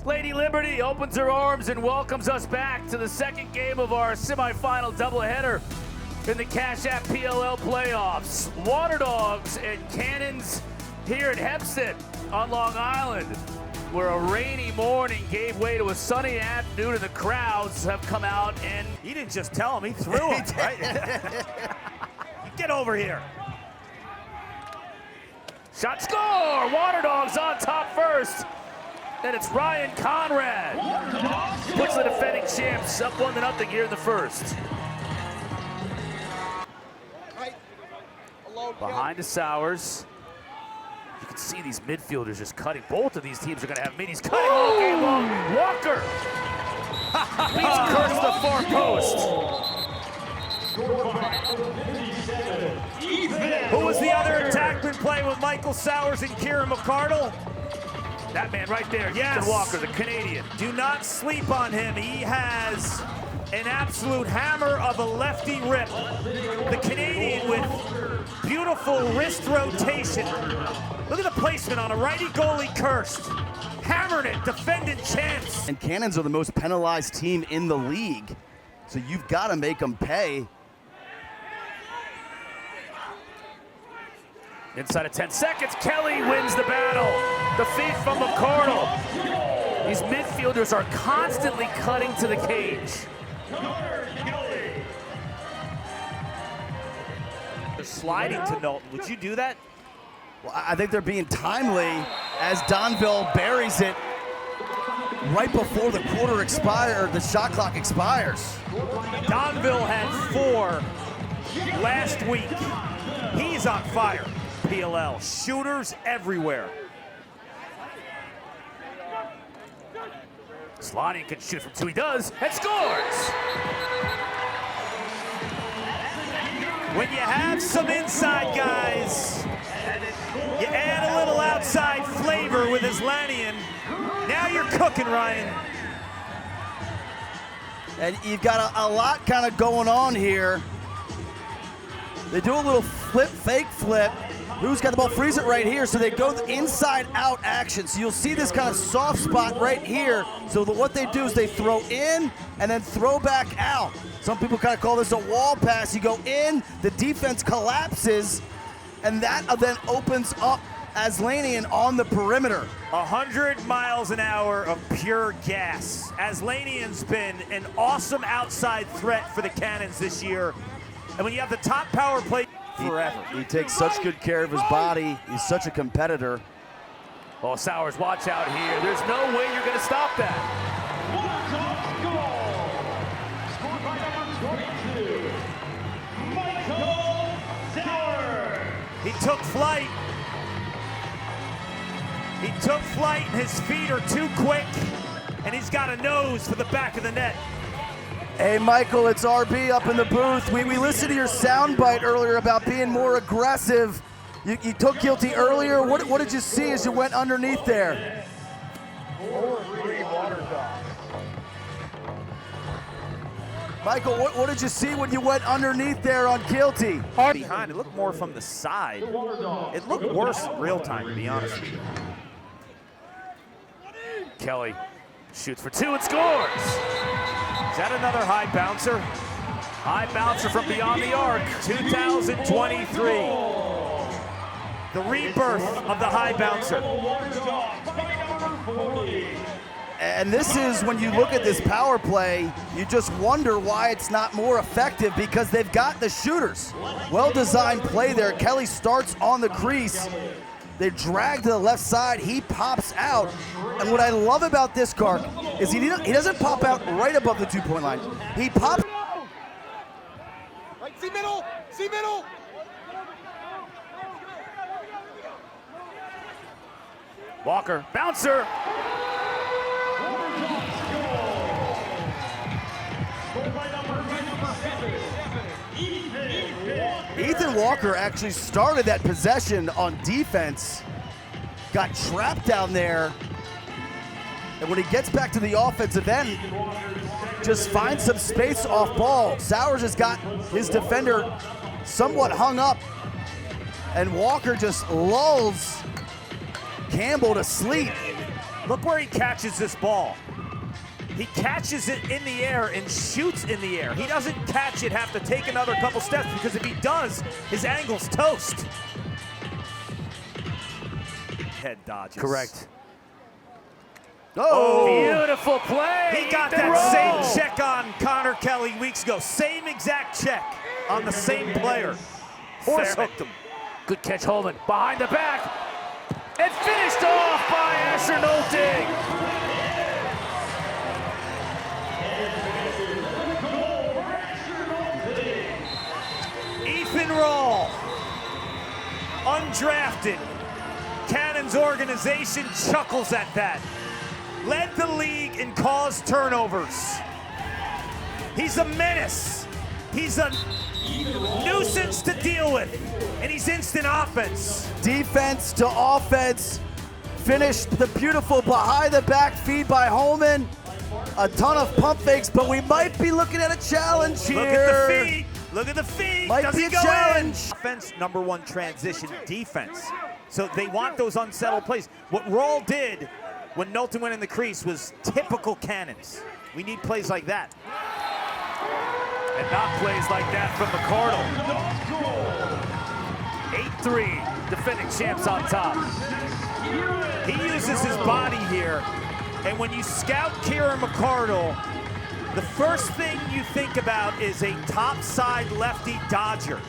Lady Liberty opens her arms and welcomes us back to the second game of our semifinal doubleheader in the Cash App PLL playoffs. Waterdogs and Cannons here at Hempstead on Long Island, where a rainy morning gave way to a sunny afternoon, and the crowds have come out. And he didn't just tell him, he threw him, right? Get over here. Shot, score! Waterdogs on top first. And it's Ryan Conrad. Puts the defending champs up 1-0 here in the first. Behind to Sowers. You can see these midfielders just cutting. Both of these teams are going to have middies cutting all game long. Walker beats Kurtz to the far post. Who was the other attackman playing with Michael Sowers and Kieran McCardle? That man right there, yes. Walker, the Canadian. Do not sleep on him. He has an absolute hammer of a lefty rip. The Canadian with beautiful wrist rotation. Look at the placement on a righty goalie, Kirst. Hammering it, defending champs. And Cannons are the most penalized team in the league, so you've got to make them pay. Inside of 10 seconds, Kelly wins the battle. The feed from McCardle. These midfielders are constantly cutting to the cage. They're sliding to Knowlton. Would you do that? Well, I think they're being timely as Donville buries it right before the quarter expires, the shot clock expires. Donville had 4 last week. He's on fire. PLL, shooters everywhere. Slotting can shoot from 2, he does, and scores! When you have some inside guys, you add a little outside flavor with Islanian. Now you're cooking, Ryan. And you've got a lot kind of going on here. They do a little flip, fake flip. Who's got the ball? Freeze it right here. So they go the inside-out action. So you'll see this kind of soft spot right here. So what they do is they throw in and then throw back out. Some people kind of call this a wall pass. You go in, the defense collapses, and that then opens up Aslanian on the perimeter. 100 miles an hour of pure gas. Aslanian's been an awesome outside threat for the Cannons this year. And when you have the top power play forever. He takes such good care of his body. He's such a competitor. Oh, Sowers, watch out here. There's no way you're going to stop that. Scored by number 22, Michael Sowers. He took flight. He took flight, and his feet are too quick, and he's got a nose for the back of the net. Hey, Michael, it's RB up in the booth. We listened to your soundbite earlier about being more aggressive. You took guilty earlier. What did you see as you went underneath there? 4-3 Waterdogs. Michael, what did you see when you went underneath there on guilty? Behind, it looked more from the side. It looked worse in real time, to be honest with you. Kelly shoots for 2 and scores. Is that another high bouncer? High bouncer from beyond the arc. 2023. The rebirth of the high bouncer. And this is, when you look at this power play, you just wonder why it's not more effective, because they've got the shooters. Well-designed play there. Kelly starts on the crease. They drag to the left side. He pops out. And what I love about this, Kark, is he doesn't pop out right above the 2-point line. He pops. Right, see middle, see middle. Walker, bouncer. Ethan Walker actually started that possession on defense, got trapped down there, and when he gets back to the offensive end, just finds some space off ball. Sowers has got his defender somewhat hung up, and Walker just lulls Campbell to sleep. Look where he catches this ball. He catches it in the air and shoots in the air. He doesn't catch it, have to take another couple steps, because if he does, his angle's toast. Head dodges. Correct. Oh! Beautiful play. He got Ethan that Rowe. same check on Connor Kelly weeks ago. Same exact check on the same player. Horse hooked him. Good catch, Holman. Behind the back. And finished off by Asher Nolting. Ethan Rowe, undrafted. Cannons organization chuckles at that. Led the league in caused turnovers. He's a menace. He's a nuisance to deal with, and he's instant offense. Defense to offense. Finished the beautiful behind the back feed by Holman. A ton of pump fakes, but we might be looking at a challenge here. Look at the feet. Look at the feet. Might Does be he a go challenge. in? Offense, number one transition defense. So they want those unsettled plays. What Roll did when Knowlton went in the crease was typical Cannons. We need plays like that. And not plays like that from McCardle. 8-3, defending champs on top. He uses his body here, and when you scout Kieran McCardle, the first thing you think about is a topside lefty dodger.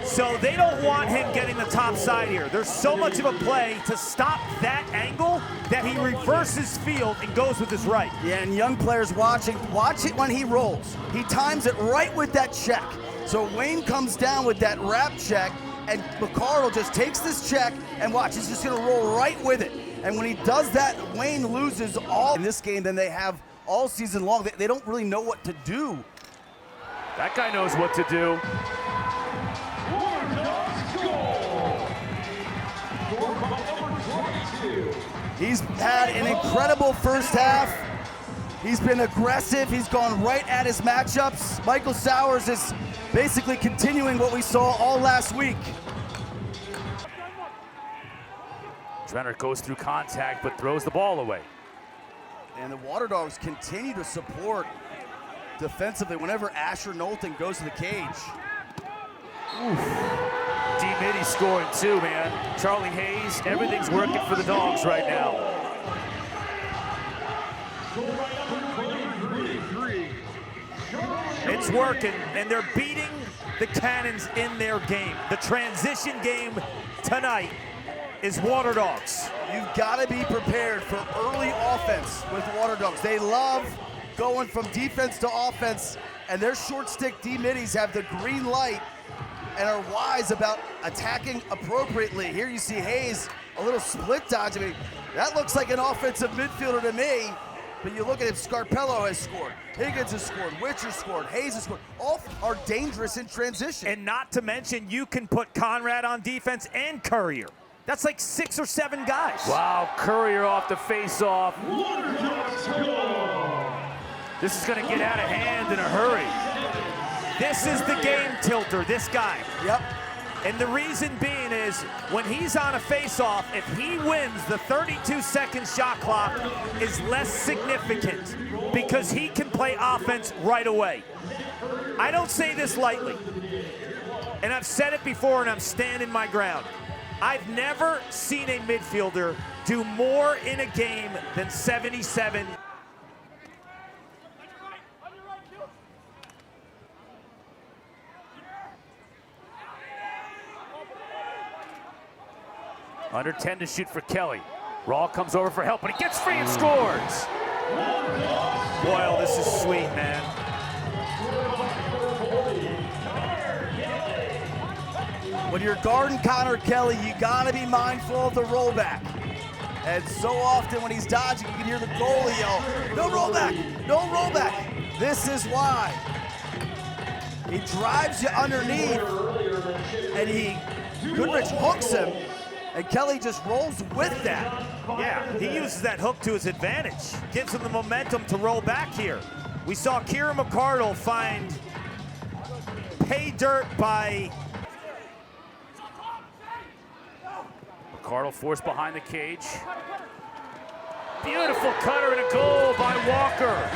So they don't want him getting the top side here. There's so much of a play to stop that angle that he reverses field and goes with his right. Yeah, and young players watch it when he rolls. He times it right with that check. So Wayne comes down with that wrap check, and McCardle just takes this check, and watch, he's just gonna roll right with it. And when he does that, Wayne loses all in this game than they have all season long. They don't really know what to do. That guy knows what to do. He's had an incredible first half. He's been aggressive. He's gone right at his matchups. Michael Sowers is basically continuing what we saw all last week. Drenner goes through contact but throws the ball away. And the Waterdogs continue to support defensively whenever Asher Knowlton goes to the cage. D-Mitty scoring too, man. Charlie Hayes, everything's working for the Dogs right now. It's working, and they're beating the Cannons in their game. The transition game tonight is Waterdogs. You've got to be prepared for early offense with Waterdogs. They love going from defense to offense, and their short stick D-Middies have the green light and are wise about attacking appropriately. Here you see Hayes, a little split dodge. I mean, that looks like an offensive midfielder to me, but you look at him, Scarpello has scored, Higgins has scored, Witcher scored, Hayes has scored. All are dangerous in transition. And not to mention, you can put Conrad on defense and Courier. That's like 6 or 7 guys. Wow, Courier off the face-off. This is gonna get out of hand in a hurry. This is the game tilter, this guy. Yep. And the reason being is, when he's on a face-off, if he wins, the 32-second shot clock is less significant because he can play offense right away. I don't say this lightly, and I've said it before, and I'm standing my ground. I've never seen a midfielder do more in a game than 77. Under 10 to shoot for Kelly. Raw comes over for help, but he gets free and scores. Boyle, this is sweet, man. When you're guarding Connor Kelly, you gotta be mindful of the rollback. And so often when he's dodging, you can hear the goalie yell, no rollback, no rollback. This is why. He drives you underneath, and Goodrich hooks him, and Kelly just rolls with that. Yeah, he uses that hook to his advantage. Gives him the momentum to roll back here. We saw Kieran McCardle find pay dirt by... McCardle forced behind the cage. Beautiful cutter and a goal by Walker.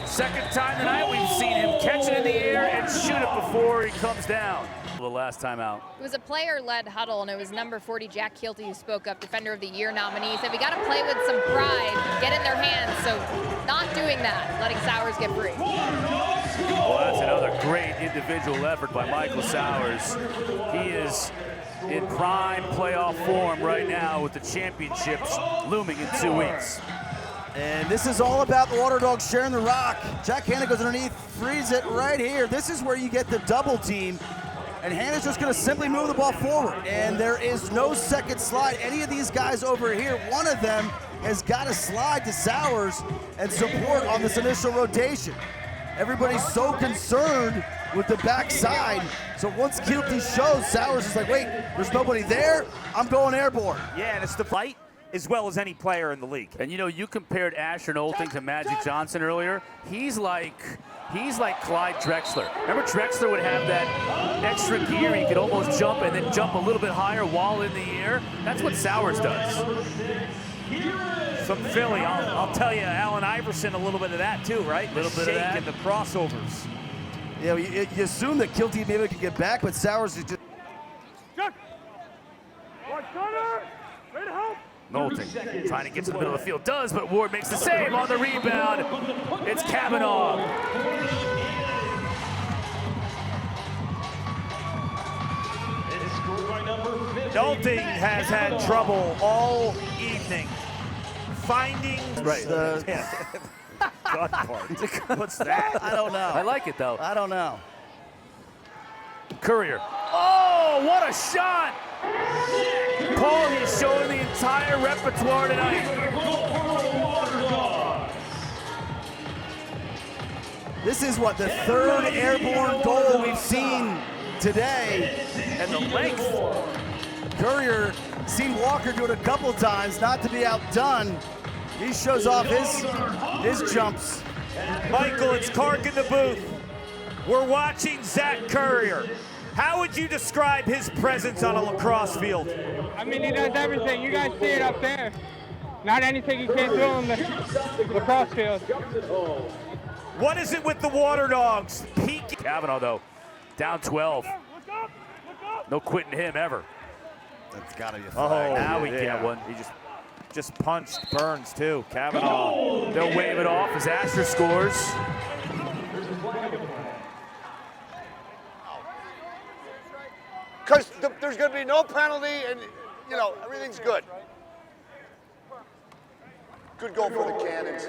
Second time tonight we've seen him catch it in the air and shoot it before he comes down. The last time out. It was a player-led huddle, and it was number 40, Jack Keelty, who spoke up, Defender of the Year nominee. He said, we got to play with some pride, get in their hands. So not doing that, letting Sowers get free. Well, that's another great individual effort by Michael Sowers. He is in prime playoff form right now with the championships looming in 2 weeks. And this is all about the Waterdogs sharing the rock. Jack Hanna goes underneath, frees it right here. This is where you get the double team. And Hanna's just going to simply move the ball forward. And there is no second slide. Any of these guys over here, one of them has got to slide to Sowers and support on this initial rotation. Everybody's so concerned with the backside. So once Keelty shows, Sowers is like, wait, there's nobody there. I'm going airborne. Yeah, and it's the fight as well as any player in the league. And you know, you compared Asher Nolting to Magic Johnson earlier. He's like Clyde Drexler. Remember Drexler would have that extra gear, he could almost jump and then jump a little bit higher while in the air. That's what Sowers does. From Philly, I'll tell you, Allen Iverson, a little bit of that too, right? A little bit of that. And the crossovers. Yeah, you assume that Keelty maybe could get back, but Sowers is just... Nolting trying to get to the middle of the field, does, but Ward makes the save on the rebound. It's Kavanaugh. Nolting has had trouble all evening finding the gut part. What's that? I don't know. I like it though. I don't know. Courier. Oh, what a shot! Paul, he's showing the entire repertoire tonight. This is what, the third airborne goal we've seen today. And the length. Courier seen Walker do it a couple times, not to be outdone. He shows off his jumps. Michael, it's Clark in the booth. We're watching Zach Courier. How would you describe his presence on a lacrosse field? I mean, he does everything. You guys see it up there. Not anything he can't do on the lacrosse field. What is it with the Waterdogs? Peak. Kavanaugh, though, down 12. No quitting him ever. That's got to be a flag. Now we get one. He just punched Burns, too. Kavanaugh. They'll wave it off as Asher scores. Because there's going to be no penalty, and, you know, everything's good. Good goal for the Cannons.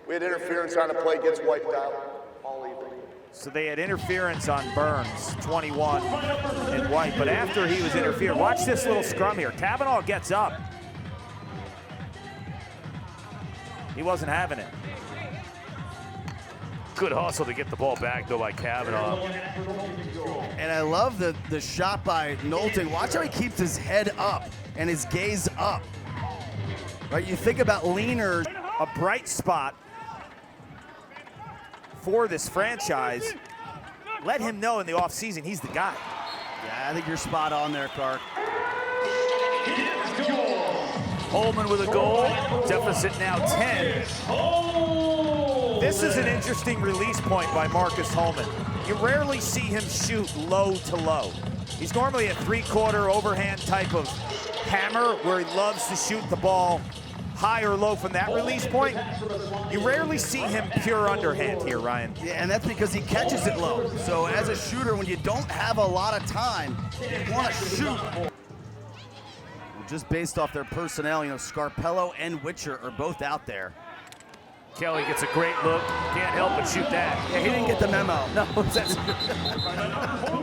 We had interference on the play, gets wiped out all evening. So they had interference on Burns, 21, and White. But after he was interfered, watch this little scrum here. Kavanaugh gets up. He wasn't having it. Good hustle to get the ball back, though, by Kavanaugh. And I love the shot by Nolting. Watch how he keeps his head up and his gaze up. Right, you think about leaners. A bright spot for this franchise. Let him know in the offseason he's the guy. Yeah, I think you're spot on there, Clark. Holman with a goal. Deficit now 10. This is an interesting release point by Marcus Holman. You rarely see him shoot low to low. He's normally a three-quarter overhand type of hammer where he loves to shoot the ball high or low from that release point. You rarely see him pure underhand here, Ryan. Yeah, and that's because he catches it low. So as a shooter, when you don't have a lot of time, you want to shoot. Just based off their personnel, you know, Scarpello and Witcher are both out there. Kelly gets a great look. Can't help but shoot that. Yeah, he didn't get the memo. No,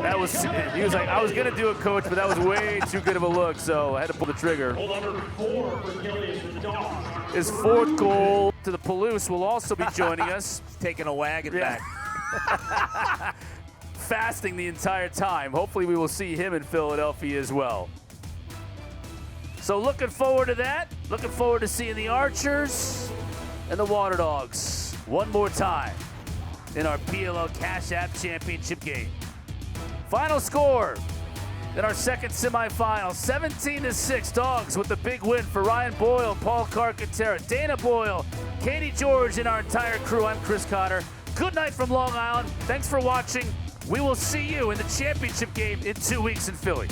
that was, he was like, I was going to do it, coach, but that was way too good of a look, so I had to pull the trigger. His fourth goal to the Palouse will also be joining us. Taking a wagon back. Fasting the entire time. Hopefully we will see him in Philadelphia as well. So looking forward to that. Looking forward to seeing the Archers and the Waterdogs one more time in our PLL Cash App Championship game. Final score, in our second semifinal. 17-6, Dogs with the big win for Ryan Boyle, Paul Carcaterra, Dana Boyle, Katie George, and our entire crew. I'm Chris Cotter. Good night from Long Island. Thanks for watching. We will see you in the championship game in 2 weeks in Philly.